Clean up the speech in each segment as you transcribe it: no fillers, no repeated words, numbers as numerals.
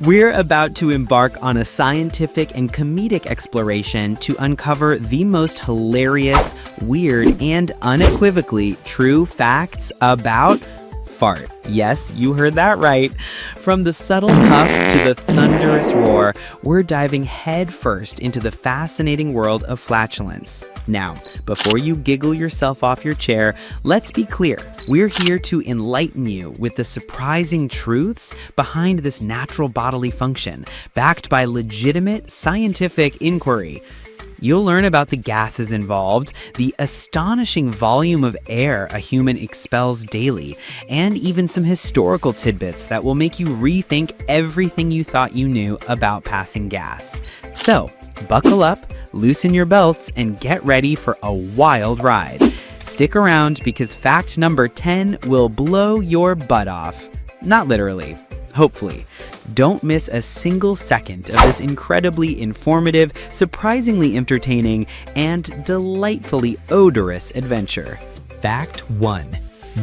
We're about to embark on a scientific and comedic exploration to uncover the most hilarious, weird, and unequivocally true facts about fart. Yes, you heard that right. From the subtle puff to the thunderous roar, we're diving headfirst into the fascinating world of flatulence. Now, before you giggle yourself off your chair, let's be clear. We're here to enlighten you with the surprising truths behind this natural bodily function, backed by legitimate scientific inquiry. You'll learn about the gases involved, the astonishing volume of air a human expels daily, and even some historical tidbits that will make you rethink everything you thought you knew about passing gas. So, buckle up, loosen your belts, and get ready for a wild ride. Stick around because fact number 10 will blow your butt off. Not literally, hopefully. Don't miss a single second of this incredibly informative, surprisingly entertaining, and delightfully odorous adventure. Fact 1.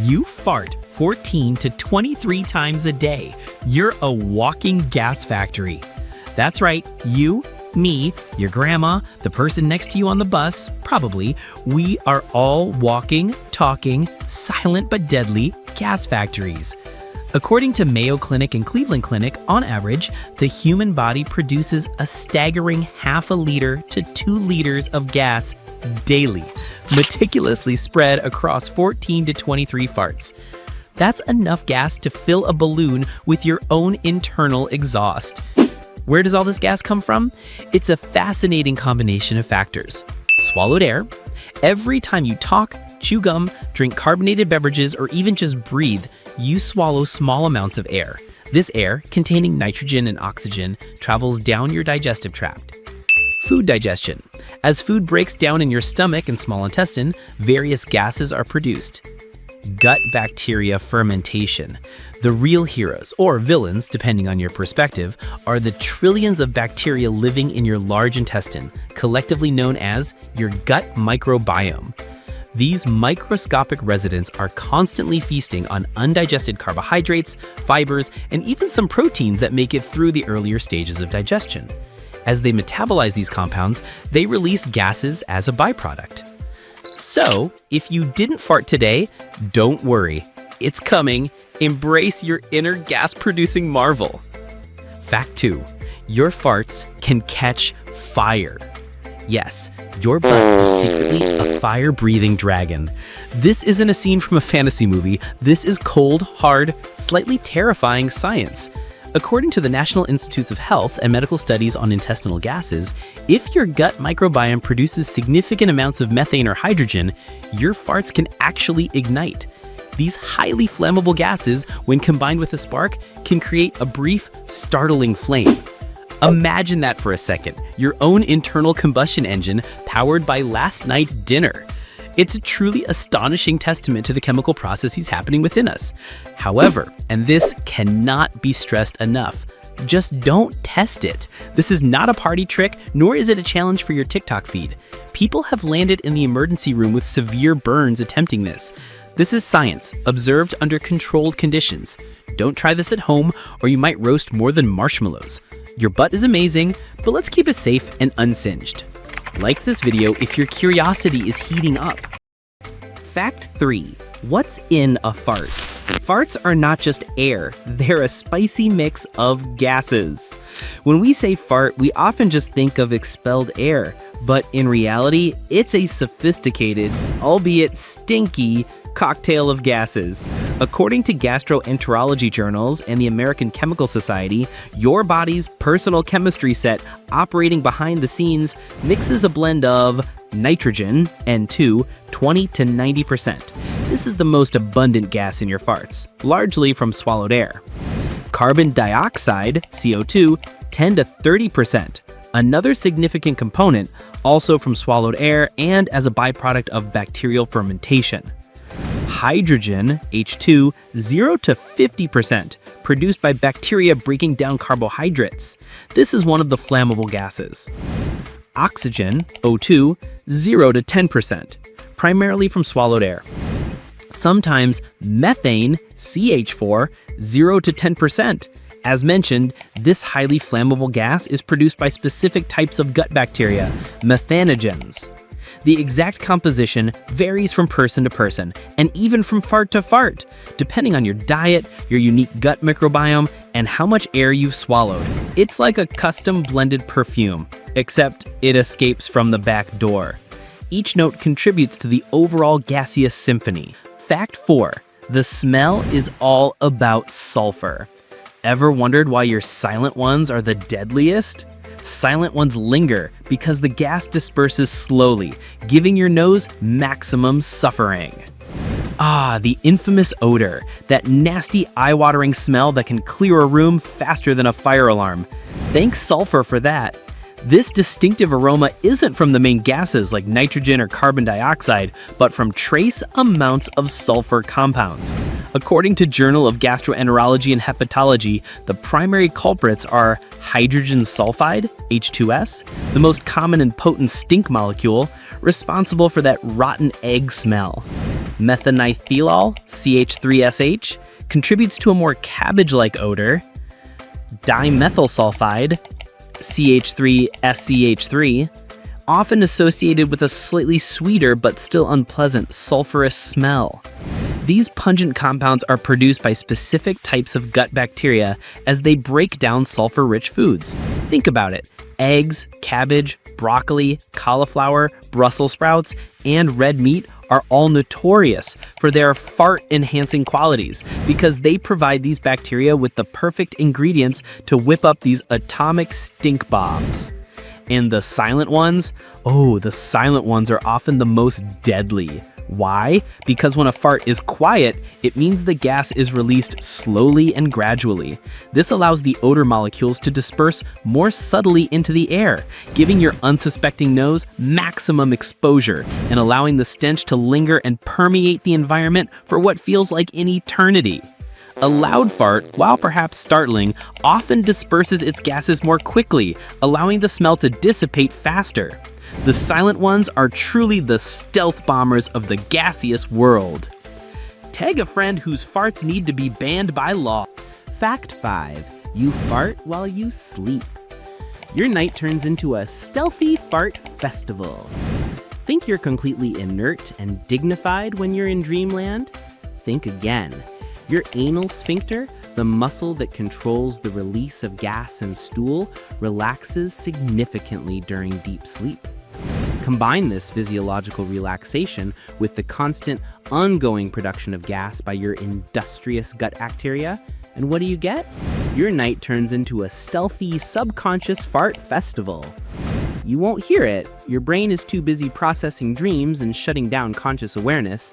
You fart 14 to 23 times a day. You're a walking gas factory. That's right, you, me, your grandma, the person next to you on the bus, probably, we are all walking, talking, silent but deadly gas factories. According to Mayo Clinic and Cleveland Clinic, on average, the human body produces a staggering half a liter to 2 liters of gas daily, meticulously spread across 14 to 23 farts. That's enough gas to fill a balloon with your own internal exhaust. Where does all this gas come from? It's a fascinating combination of factors. Swallowed air. Every time you talk, chew gum, drink carbonated beverages, or even just breathe, you swallow small amounts of air. This air, containing nitrogen and oxygen, travels down your digestive tract. Food digestion. As food breaks down in your stomach and small intestine, various gases are produced. Gut bacteria fermentation. The real heroes, or villains, depending on your perspective, are the trillions of bacteria living in your large intestine, collectively known as your gut microbiome. These microscopic residents are constantly feasting on undigested carbohydrates, fibers, and even some proteins that make it through the earlier stages of digestion. As they metabolize these compounds, they release gases as a byproduct. So, if you didn't fart today, don't worry. It's coming. Embrace your inner gas-producing marvel. Fact 2. Your farts can catch fire. Yes, your butt is secretly a fire-breathing dragon. This isn't a scene from a fantasy movie. This is cold, hard, slightly terrifying science. According to the National Institutes of Health and Medical Studies on Intestinal Gases, if your gut microbiome produces significant amounts of methane or hydrogen, your farts can actually ignite. These highly flammable gases, when combined with a spark, can create a brief, startling flame. Imagine that for a second, your own internal combustion engine powered by last night's dinner. It's a truly astonishing testament to the chemical processes happening within us. However, and this cannot be stressed enough, just don't test it. This is not a party trick, nor is it a challenge for your TikTok feed. People have landed in the emergency room with severe burns attempting this. This is science, observed under controlled conditions. Don't try this at home, or you might roast more than marshmallows. Your butt is amazing, but let's keep it safe and unsinged. Like this video if your curiosity is heating up. Fact 3. What's in a fart? Farts are not just air, they're a spicy mix of gases. When we say fart, we often just think of expelled air, but in reality, it's a sophisticated, albeit stinky, cocktail of gases. According to gastroenterology journals and the American Chemical Society, your body's personal chemistry set operating behind the scenes mixes a blend of nitrogen, N2, 20 to 90%. This is the most abundant gas in your farts, largely from swallowed air. Carbon dioxide, CO2, 10 to 30%. Another significant component, also from swallowed air and as a byproduct of bacterial fermentation. Hydrogen, H2, 0 to 50%, produced by bacteria breaking down carbohydrates. This is one of the flammable gases. Oxygen, O2, 0 to 10%, primarily from swallowed air. Sometimes methane, CH4, 0 to 10%, As mentioned, this highly flammable gas is produced by specific types of gut bacteria, methanogens. The exact composition varies from person to person, and even from fart to fart, depending on your diet, your unique gut microbiome, and how much air you've swallowed. It's like a custom blended perfume, except it escapes from the back door. Each note contributes to the overall gaseous symphony. Fact 4. The smell is all about sulfur. Ever wondered why your silent ones are the deadliest? Silent ones linger because the gas disperses slowly, giving your nose maximum suffering. Ah, the infamous odor, that nasty eye-watering smell that can clear a room faster than a fire alarm. Thanks sulfur for that. This distinctive aroma isn't from the main gases like nitrogen or carbon dioxide, but from trace amounts of sulfur compounds. According to Journal of Gastroenterology and Hepatology, the primary culprits are hydrogen sulfide, H2S, the most common and potent stink molecule, responsible for that rotten egg smell. Methanithiol, CH3SH, contributes to a more cabbage-like odor. Dimethyl sulfide, CH3SCH3, often associated with a slightly sweeter but still unpleasant sulfurous smell. These pungent compounds are produced by specific types of gut bacteria as they break down sulfur-rich foods. Think about it. Eggs, cabbage, broccoli, cauliflower, Brussels sprouts, and red meat are all notorious for their fart-enhancing qualities because they provide these bacteria with the perfect ingredients to whip up these atomic stink bombs. And the silent ones? Oh, the silent ones are often the most deadly. Why? Because when a fart is quiet, it means the gas is released slowly and gradually. This allows the odor molecules to disperse more subtly into the air, giving your unsuspecting nose maximum exposure and allowing the stench to linger and permeate the environment for what feels like an eternity. A loud fart, while perhaps startling, often disperses its gases more quickly, allowing the smell to dissipate faster. The silent ones are truly the stealth bombers of the gaseous world. Tag a friend whose farts need to be banned by law. Fact 5. You fart while you sleep. Your night turns into a stealthy fart festival. Think you're completely inert and dignified when you're in dreamland? Think again. Your anal sphincter, the muscle that controls the release of gas and stool, relaxes significantly during deep sleep. Combine this physiological relaxation with the constant, ongoing production of gas by your industrious gut bacteria, and what do you get? Your night turns into a stealthy, subconscious fart festival. You won't hear it. Your brain is too busy processing dreams and shutting down conscious awareness.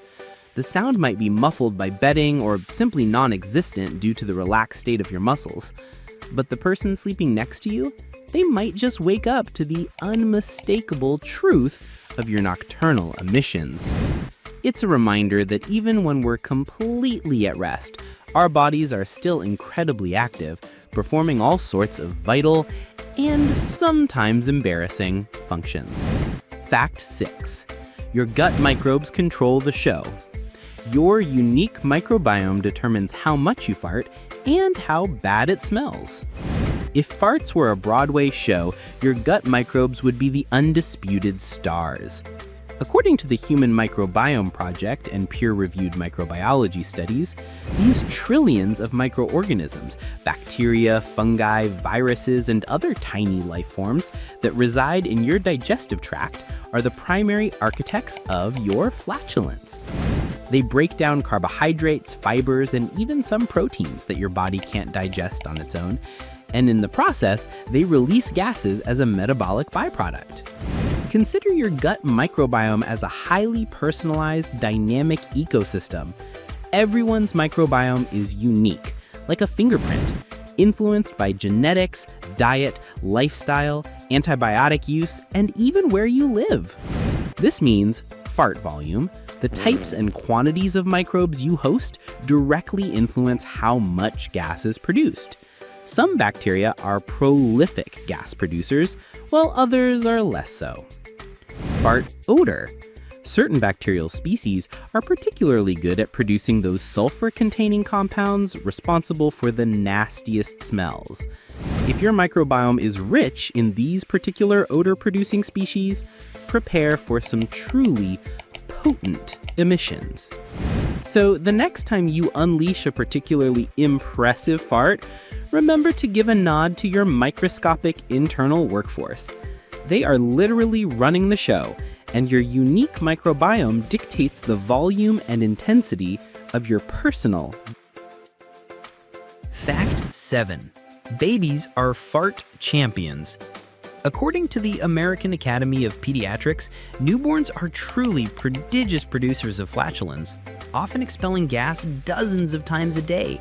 The sound might be muffled by bedding or simply non-existent due to the relaxed state of your muscles. But the person sleeping next to you, they might just wake up to the unmistakable truth of your nocturnal emissions. It's a reminder that even when we're completely at rest, our bodies are still incredibly active, performing all sorts of vital and sometimes embarrassing functions. Fact 6. Your gut microbes control the show. Your unique microbiome determines how much you fart and how bad it smells. If farts were a Broadway show, your gut microbes would be the undisputed stars. According to the Human Microbiome Project and peer-reviewed microbiology studies, these trillions of microorganisms, bacteria, fungi, viruses, and other tiny life forms that reside in your digestive tract are the primary architects of your flatulence. They break down carbohydrates, fibers, and even some proteins that your body can't digest on its own, and in the process, they release gases as a metabolic byproduct. Consider your gut microbiome as a highly personalized, dynamic ecosystem. Everyone's microbiome is unique, like a fingerprint, influenced by genetics, diet, lifestyle, antibiotic use, and even where you live. This means fart volume, the types and quantities of microbes you host directly influence how much gas is produced. Some bacteria are prolific gas producers, while others are less so. Fart odor. Certain bacterial species are particularly good at producing those sulfur-containing compounds responsible for the nastiest smells. If your microbiome is rich in these particular odor-producing species, prepare for some truly potent emissions. So the next time you unleash a particularly impressive fart, remember to give a nod to your microscopic internal workforce. They are literally running the show, and your unique microbiome dictates the volume and intensity of your personal. Fact 7. Babies are fart champions. According to the American Academy of Pediatrics, newborns are truly prodigious producers of flatulence, often expelling gas dozens of times a day.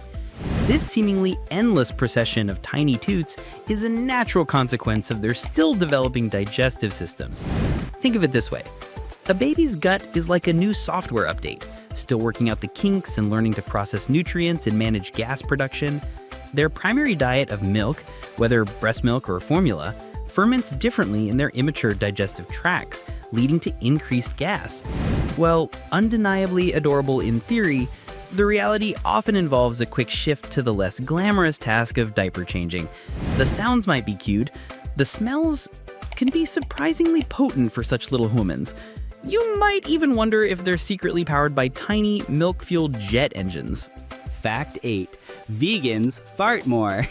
This seemingly endless procession of tiny toots is a natural consequence of their still developing digestive systems. Think of it this way. A baby's gut is like a new software update, still working out the kinks and learning to process nutrients and manage gas production. Their primary diet of milk, whether breast milk or formula, ferments differently in their immature digestive tracts, leading to increased gas. While undeniably adorable in theory, the reality often involves a quick shift to the less glamorous task of diaper changing. The sounds might be cute, the smells can be surprisingly potent for such little humans. You might even wonder if they're secretly powered by tiny, milk-fueled jet engines. Fact 8. Vegans fart more.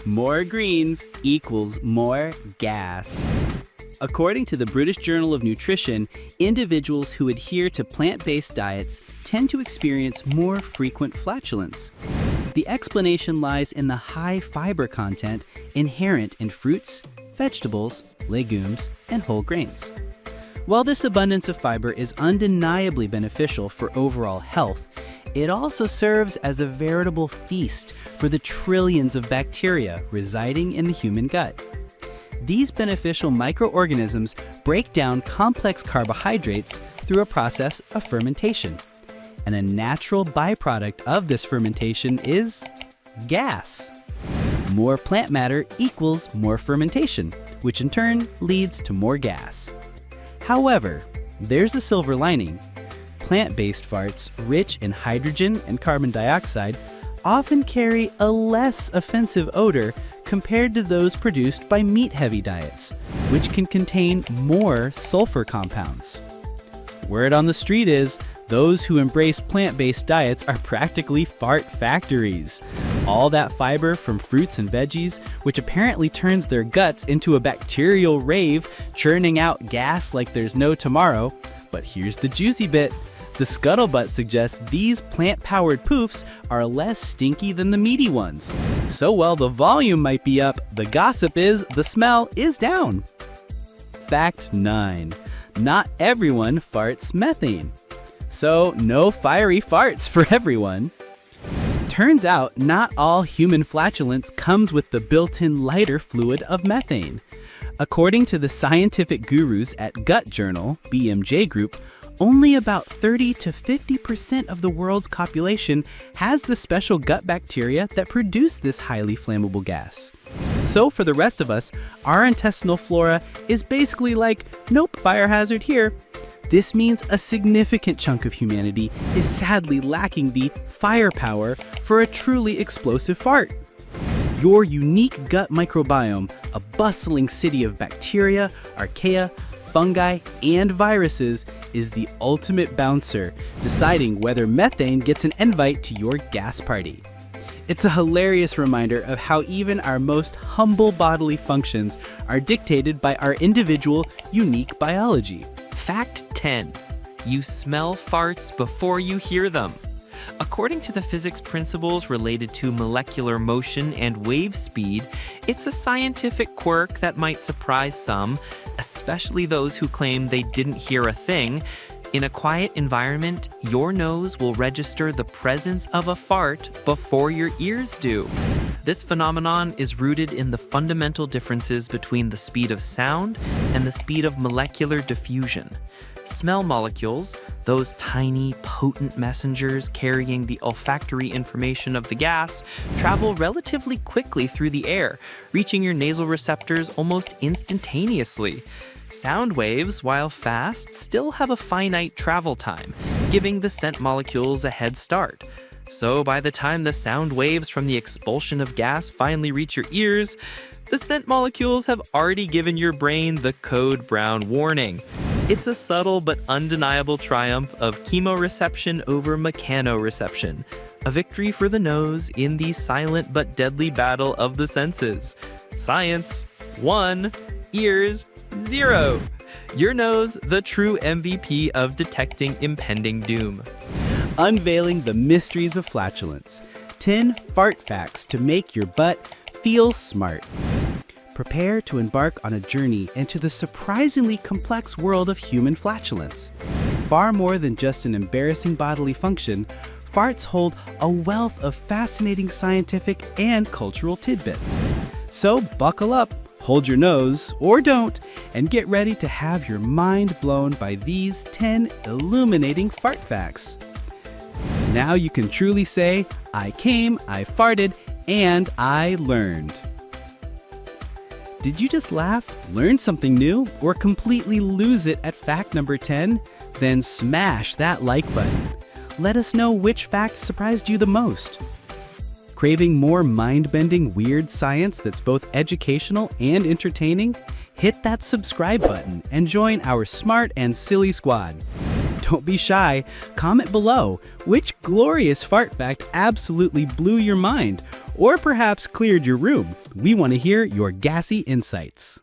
More greens equals more gas. According to the British Journal of Nutrition, individuals who adhere to plant-based diets tend to experience more frequent flatulence. The explanation lies in the high fiber content inherent in fruits, vegetables, legumes, and whole grains. While this abundance of fiber is undeniably beneficial for overall health, it also serves as a veritable feast for the trillions of bacteria residing in the human gut. These beneficial microorganisms break down complex carbohydrates through a process of fermentation. And a natural byproduct of this fermentation is gas. More plant matter equals more fermentation, which in turn leads to more gas. However, there's a silver lining. Plant-based farts, rich in hydrogen and carbon dioxide, often carry a less offensive odor compared to those produced by meat-heavy diets, which can contain more sulfur compounds. Word on the street is, those who embrace plant-based diets are practically fart factories. All that fiber from fruits and veggies, which apparently turns their guts into a bacterial rave, churning out gas like there's no tomorrow. But here's the juicy bit. The scuttlebutt suggests these plant-powered poofs are less stinky than the meaty ones. So while the volume might be up, the gossip is the smell is down. Fact 9. Not everyone farts methane. So no fiery farts for everyone. Turns out not all human flatulence comes with the built-in lighter fluid of methane. According to the scientific gurus at Gut Journal, BMJ Group, only about 30 to 50% of the world's population has the special gut bacteria that produce this highly flammable gas. So for the rest of us, our intestinal flora is basically like, nope, fire hazard here. This means a significant chunk of humanity is sadly lacking the firepower for a truly explosive fart. Your unique gut microbiome, a bustling city of bacteria, archaea, fungi, and viruses, is the ultimate bouncer, deciding whether methane gets an invite to your gas party. It's a hilarious reminder of how even our most humble bodily functions are dictated by our individual, unique biology. Fact 10. You smell farts before you hear them. According to the physics principles related to molecular motion and wave speed, it's a scientific quirk that might surprise some, especially those who claim they didn't hear a thing. In a quiet environment, your nose will register the presence of a fart before your ears do. This phenomenon is rooted in the fundamental differences between the speed of sound and the speed of molecular diffusion. Smell molecules, Those tiny, potent messengers carrying the olfactory information of the gas travel relatively quickly through the air, reaching your nasal receptors almost instantaneously. Sound waves, while fast, still have a finite travel time, giving the scent molecules a head start. So by the time the sound waves from the expulsion of gas finally reach your ears, the scent molecules have already given your brain the code brown warning. It's a subtle but undeniable triumph of chemoreception over mechanoreception, a victory for the nose in the silent but deadly battle of the senses. Science 1, ears 0. Your nose, the true MVP of detecting impending doom. Unveiling the mysteries of flatulence. 10 fart facts to make your butt feel smart. Prepare to embark on a journey into the surprisingly complex world of human flatulence. Far more than just an embarrassing bodily function, farts hold a wealth of fascinating scientific and cultural tidbits. So buckle up, hold your nose, or don't, and get ready to have your mind blown by these 10 illuminating fart facts. Now you can truly say, I came, I farted, and I learned. Did you just laugh, learn something new, or completely lose it at fact number 10? Then smash that like button. Let us know which fact surprised you the most. Craving more mind-bending weird science that's both educational and entertaining? Hit that subscribe button and join our smart and silly squad. Don't be shy, comment below which glorious fart fact absolutely blew your mind, or perhaps cleared your room. We want to hear your gassy insights.